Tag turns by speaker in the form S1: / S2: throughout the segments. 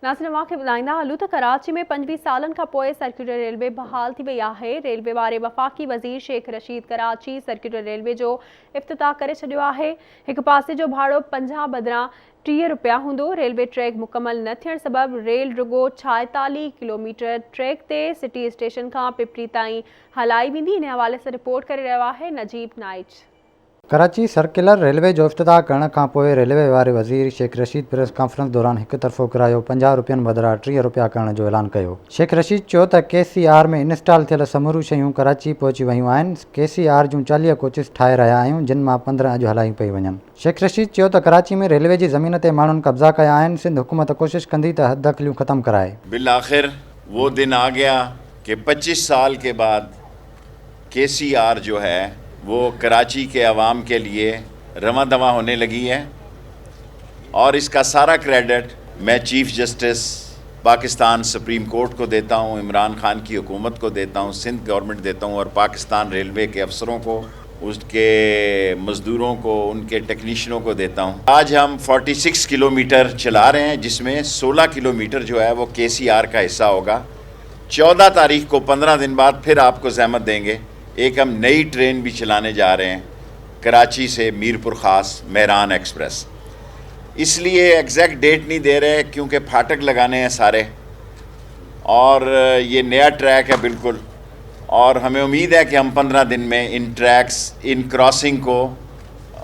S1: नाज़रीन अवांखे ॿुधाईंदा हलूं त कराची में 25 सालनि खां पोइ सर्कुलर रेलवे बहाल थी वई आहे। रेलवे वारे वफ़ाक़ी वज़ीर शेख रशीद कराची सर्कुलर रेलवे जो इफ़्तिताह करे छॾियो आहे। हिक पासे जो भाड़ो 50 बदिरां 30 रुपया हूंदो। रेलवे ट्रैक मुकमल न थियण सबबि रेल रुगो 46 किलोमीटर ट्रैक ते सिटी स्टेशन खां पिपरी ताईं हलाई वेंदी। इन हवाले सां रिपोर्ट करे रहियो आहे नजीब नाइच।
S2: कराची सर्कुलर रेलवे जो इफ़्तिताह करण खां पोइ रेलवे वारे वज़ीर शेख रशीद प्रेस कॉन्फ्रेंस दौरान हिक तरफ़ो किरायो 50 रुपयनि बदिरां 30 रुपया करण जो ऐलान कयो। शेख रशीद चयो त KCR में इंस्टॉल थियल समूरियूं शयूं कराची पहुची वयूं आहिनि। KCR जूं 40 कोचिस ठाहे रहिया आहियूं, जिन मां 15 अॼु हलाई पई वञनि। शेख रशीद चयो त कराची में रेलवे जी ज़मीन ते माण्हुनि कब्ज़ा कया आहिनि। सिंध हुकूमत कोशिश कंदी त हद दख़लियूं ख़त्म कराए।
S3: बिल आखिर वो दिन आ गया कि 25 साल के बाद KCR जो है वो कराची के अवाम के लिए रवां दवा होने लगी है, और इसका सारा क्रेडिट मैं chief justice Pakistan supreme court को देता हूँ, इमरान खान की हुकूमत को देता हूँ, सिंध गवर्नमेंट देता हूँ, और पाकिस्तान रेलवे के अफसरों को, उसके मज़दूरों को, उनके टेक्नीशियनों को देता हूँ। आज हम 46 किलोमीटर चला रहे हैं, जिसमें 16 किलोमीटर जो है वो KCR का हिस्सा होगा। 14 तारीख को 15 दिन बाद फिर आपको ज़हमत देंगे, एक हम नई ट्रेन भी चलाने जा रहे हैं कराची से मीरपुर ख़ास मेहरान एक्सप्रेस। इसलिए एग्जैक्ट डेट नहीं दे रहे क्योंकि फाटक लगाने हैं सारे, और ये नया ट्रैक है बिल्कुल, और हमें उम्मीद है कि हम 15 दिन में इन ट्रैक्स, इन क्रॉसिंग को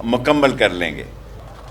S3: मुकम्मल कर लेंगे।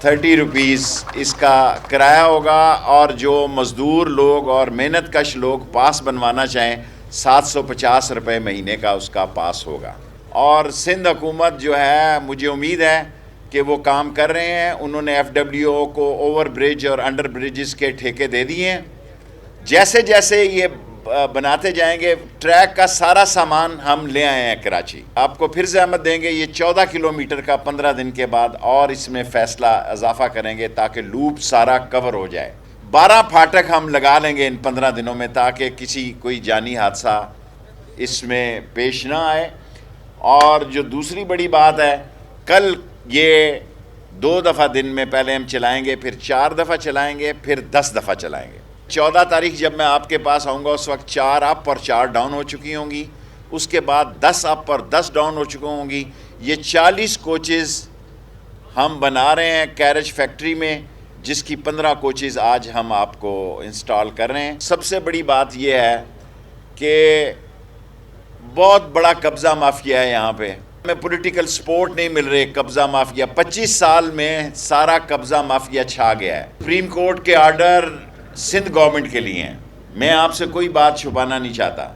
S3: 30 रुपीज़ इसका किराया होगा, और जो मज़दूर लोग और मेहनत कश लोग पास बनवाना चाहें 750 रुपये महीने का उसका पास होगा। और सिंध हुकूमत जो है, मुझे उम्मीद है कि वो काम कर रहे हैं। उन्होंने FWO को ओवर ब्रिज और अंडर ब्रिजेस के ठेके दे दिए हैं। जैसे जैसे ये बनाते जाएंगे, ट्रैक का सारा सामान हम ले आए हैं कराची। आपको फिर ज़हमत देंगे ये 14 किलोमीटर का 15 दिन के बाद, और इसमें फ़ैसला इजाफा करेंगे ताकि लूप सारा कवर हो जाए। 12 फाटक हम लगा लेंगे इन 15 दिनों में, ताकि कोई जानी हादसा इसमें पेश ना आए। और जो दूसरी बड़ी बात है, कल ये 2 दफ़ा दिन में पहले हम चलाएंगे, फिर 4 दफ़ा चलाएंगे, फिर 10 दफ़ा चलाएंगे। 14 तारीख जब मैं आपके पास आऊँगा उस वक्त 4 अप और 4 डाउन हो चुकी होंगी। उसके बाद 10 अप और 10 डाउन हो चुकी होंगी। ये 40 कोचेज़ हम बना रहे हैं कैरेज फैक्ट्री में, जिसकी 15 कोचेज़ आज हम आपको इंस्टॉल कर रहे हैं। सबसे बड़ी बात यह है कि बहुत बड़ा कब्ज़ा माफिया है यहाँ पे। हमें पॉलिटिकल सपोर्ट नहीं मिल रही। कब्ज़ा माफिया 25 साल में सारा कब्ज़ा माफिया छा गया है। सुप्रीम कोर्ट के आर्डर सिंध गवर्नमेंट के लिए हैं, मैं आपसे कोई बात छुपाना नहीं चाहता।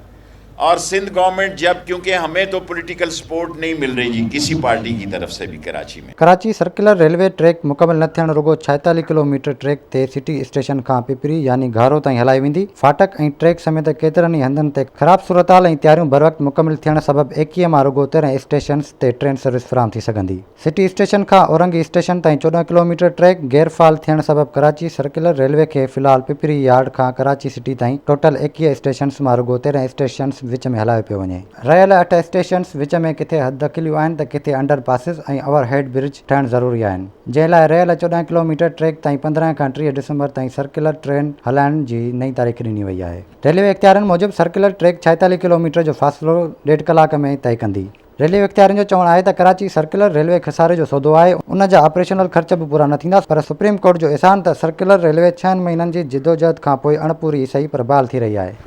S3: और सिंध गवर्नमेंट जब, क्योंकि हमें तो पॉलिटिकल सपोर्ट नहीं मिल रही जी किसी पार्टी की तरफ से भी कराची में।
S2: कराची सर्कुलर रेलवे ट्रैक मुकम्मल न थियण रुगो 46 किलोमीटर ट्रैक ते सिटी स्टेशन खां पिपरी यानी घारो ताईं हलाई वेंदी। फाटक ऐं ट्रैक समेत केतिरनि ई हंधनि ते ख़राब सूरताल ऐं तयारियूं बर वक़्त मुकम्मल थियण सबबि 21 मां रुगो 13 स्टेशन्स ते ट्रेन सर्विस फराहम थी सघंदी। सिटी स्टेशन खां औरंगी स्टेशन ताईं 14 किलोमीटर ट्रैक गैरफाल थियण सबबि कराची सर्कुलर रेलवे खे फ़िलहाल पिपरी यार्ड खां कराची सिटी ताईं टोटल 21 स्टेशन्स मां रुगो 13 स्टेशन्स विच में हलायो पियो वञे। रहियल 8 स्टेशन्स विच में किथे हद दख़लियूं आहिनि त किथे अंडर पासिस ऐं ओवरहेड ब्रिज ठहिण ज़रूरी आहिनि, जंहिं लाइ रहियल 14 किलोमीटर ट्रैक ताईं 15 खां 30 डिसंबर ताईं सर्कुलर ट्रेन हलाइण जी नई तारीख़ ॾिनी वई आहे। रेलवे इख़्तियारनि मूजिबि सर्कुलर ट्रैक 46 किलोमीटर जो फ़ासिलो 1.5 कलाक में तय कंदी। रेलवे इख़्तियारनि जो चवणु आहे त कराची सर्कुलर रेलवे खसारे जो सौदो आहे, उन जा ऑपरेशनल ख़र्च बि पूरा न थींदा। पर सुप्रीम कोर्ट जो एहसान त सर्कुलर रेलवे 6 महीननि जी जिदोजहद खां पोइ अणपूरी सही पर बहाल थी रही आहे।